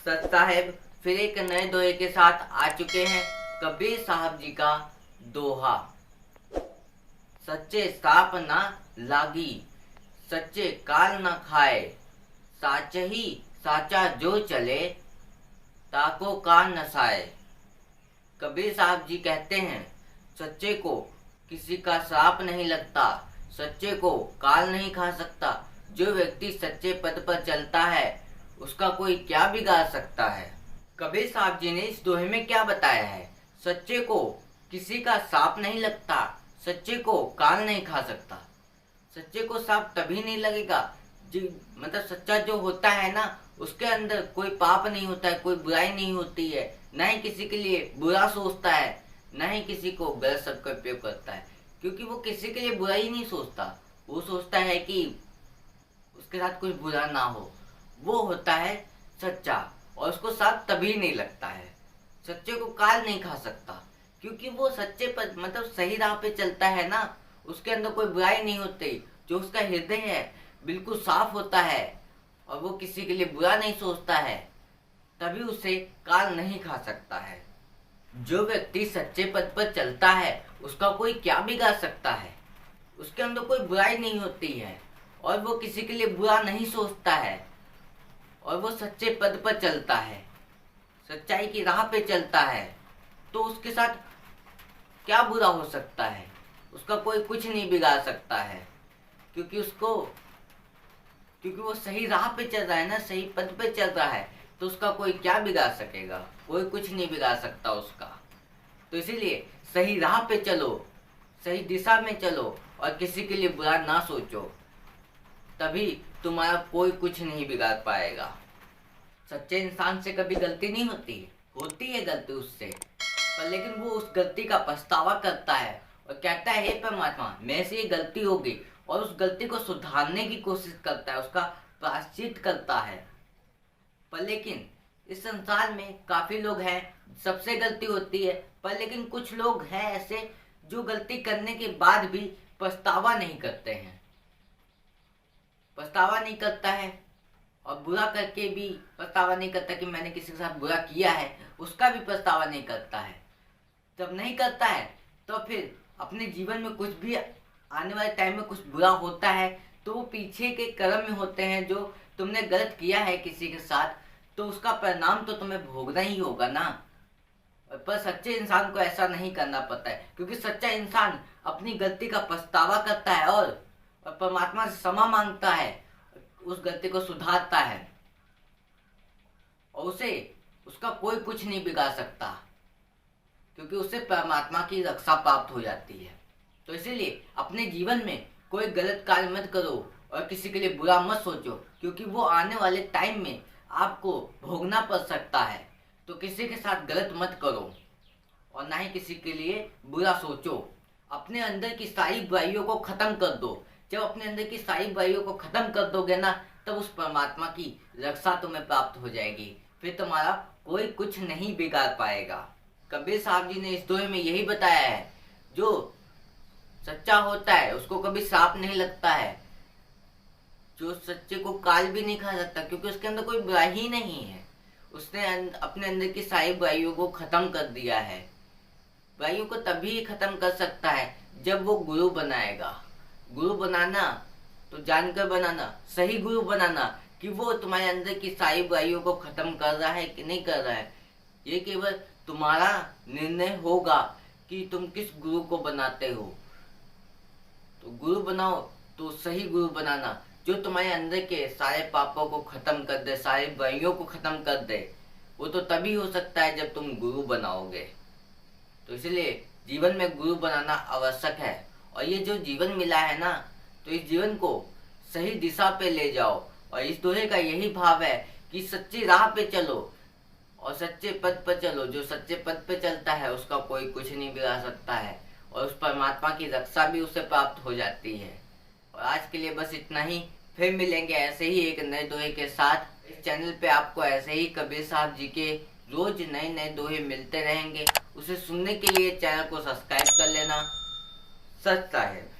सच साहेब फिर एक नए दोहे के साथ आ चुके हैं। कबीर साहब जी का दोहा। सच्चे साप ना लागी, सच्चे काल न खाए, साच ही साचा जो चले, ताको कान नसाए। कबीर साहब जी कहते हैं, सच्चे को किसी का श्राप नहीं लगता, सच्चे को काल नहीं खा सकता। जो व्यक्ति सच्चे पद पर चलता है उसका कोई क्या बिगाड़ सकता है। कबीर साहब जी ने इस दोहे में क्या बताया है, सच्चे को किसी का सांप नहीं लगता, सच्चे को काल नहीं खा सकता। सच्चे को सांप तभी नहीं लगेगा जी, मतलब सच्चा जो होता है ना, उसके अंदर कोई पाप नहीं होता है, कोई बुराई नहीं होती है, न ही किसी के लिए बुरा सोचता है, न ही किसी को गलत शब्द का उपयोग करता है। क्योंकि वो किसी के लिए बुराई नहीं सोचता, वो सोचता है कि उसके साथ कुछ बुरा ना हो। वो होता है सच्चा, और उसको सांप तभी नहीं लगता है। सच्चे को काल नहीं खा सकता, क्योंकि वो सच्चे पर मतलब सही राह पे चलता है ना, उसके अंदर कोई बुराई नहीं होती। जो उसका हृदय है बिल्कुल साफ होता है और वो किसी के लिए बुरा नहीं सोचता है, तभी उसे काल नहीं खा सकता है। जो व्यक्ति सच्चे पद पर चलता है उसका कोई क्या बिगाड़ सकता है। उसके अंदर कोई बुराई नहीं होती है और वो किसी के लिए बुरा नहीं सोचता है, और वो सच्चे पद पर चलता है, सच्चाई की राह पे चलता है, तो उसके साथ क्या बुरा हो सकता है। उसका कोई कुछ नहीं बिगाड़ सकता है, क्योंकि वो सही राह पे चल रहा है ना, सही पद पे चल रहा है, तो उसका कोई क्या बिगाड़ सकेगा। कोई कुछ नहीं बिगाड़ सकता उसका। तो इसीलिए सही राह पे चलो, सही दिशा में चलो और किसी के लिए बुरा ना सोचो, तभी तुम्हारा कोई कुछ नहीं बिगाड़ पाएगा। सच्चे इंसान से कभी गलती नहीं होती है गलती उससे, पर लेकिन वो उस गलती का पछतावा करता है और कहता है, हे परमात्मा मेरे से ये गलती हो गई, और उस गलती को सुधारने की कोशिश करता है, उसका प्रायश्चित करता है। पर लेकिन इस संसार में काफी लोग हैं, सबसे गलती होती है, पर लेकिन कुछ लोग हैं ऐसे जो गलती करने के बाद भी पछतावा नहीं करते हैं। पछतावा नहीं करता है और बुरा करके भी पछतावा नहीं करता कि मैंने किसी के साथ बुरा किया है, उसका भी पछतावा नहीं करता है। जब नहीं करता है तो फिर अपने जीवन में कुछ भी आने वाले टाइम में कुछ बुरा होता है तो वो पीछे के कर्म में होते हैं। जो तुमने गलत किया है किसी के साथ, तो उसका परिणाम तो तुम्हें भोगना ही होगा ना। पर सच्चे इंसान को ऐसा नहीं करना पड़ता है, क्योंकि सच्चा इंसान अपनी गलती का पछतावा करता है और परमात्मा से क्षमा मांगता है, उस गलती को सुधारता है, और उसका कोई कुछ नहीं बिगाड़ सकता, क्योंकि उससे परमात्मा की रक्षा प्राप्त हो जाती है। तो इसीलिए अपने जीवन में कोई गलत कार्य मत करो और किसी के लिए बुरा मत सोचो, क्योंकि वो आने वाले टाइम में आपको भोगना पड़ सकता है। तो किसी के साथ गलत मत करो और ना ही किसी के लिए बुरा सोचो। अपने अंदर की सारी बुराइयों को खत्म कर दो। जब अपने अंदर की सारी बुराइयों को खत्म कर दोगे ना, तब उस परमात्मा की रक्षा तुम्हें प्राप्त हो जाएगी, फिर तुम्हारा कोई कुछ नहीं बिगाड़ पाएगा। कबीर साहब जी ने इस दोहे में यही बताया है, जो सच्चा होता है उसको कभी सांप नहीं लगता है, जो सच्चे को काल भी नहीं खा सकता, क्योंकि उसके अंदर कोई बुराई ही नहीं है। उसने अपने अंदर की सारी बुराइयों को खत्म कर दिया है। बुराइयों को तभी खत्म कर सकता है जब वो गुरु बनाएगा। गुरु बनाना तो जानकर बनाना, सही गुरु बनाना, कि वो तुम्हारे अंदर की सारी बुराइयों को खत्म कर रहा है कि नहीं कर रहा है। ये केवल तुम्हारा निर्णय होगा कि तुम किस गुरु को बनाते हो। तो गुरु बनाओ तो सही गुरु बनाना, जो तुम्हारे अंदर के सारे पापों को खत्म कर दे, सारी बुराइयों को खत्म कर दे। वो तो तभी हो सकता है जब तुम गुरु बनाओगे। तो इसलिए जीवन में गुरु बनाना आवश्यक है। और ये जो जीवन मिला है ना, तो इस जीवन को सही दिशा पे ले जाओ। और इस दोहे का यही भाव है कि सच्ची राह पे चलो और सच्चे पद पर चलो। जो सच्चे पद पे चलता है उसका कोई कुछ नहीं बिगाड़ सकता है, और उस परमात्मा की रक्षा भी उसे प्राप्त हो जाती है। और आज के लिए बस इतना ही। फिर मिलेंगे ऐसे ही एक नए दोहे के साथ। इस चैनल पे आपको ऐसे ही कबीर साहब जी के रोज नए नए दोहे मिलते रहेंगे। उसे सुनने के लिए चैनल को सब्सक्राइब कर लेना। सच साहेब।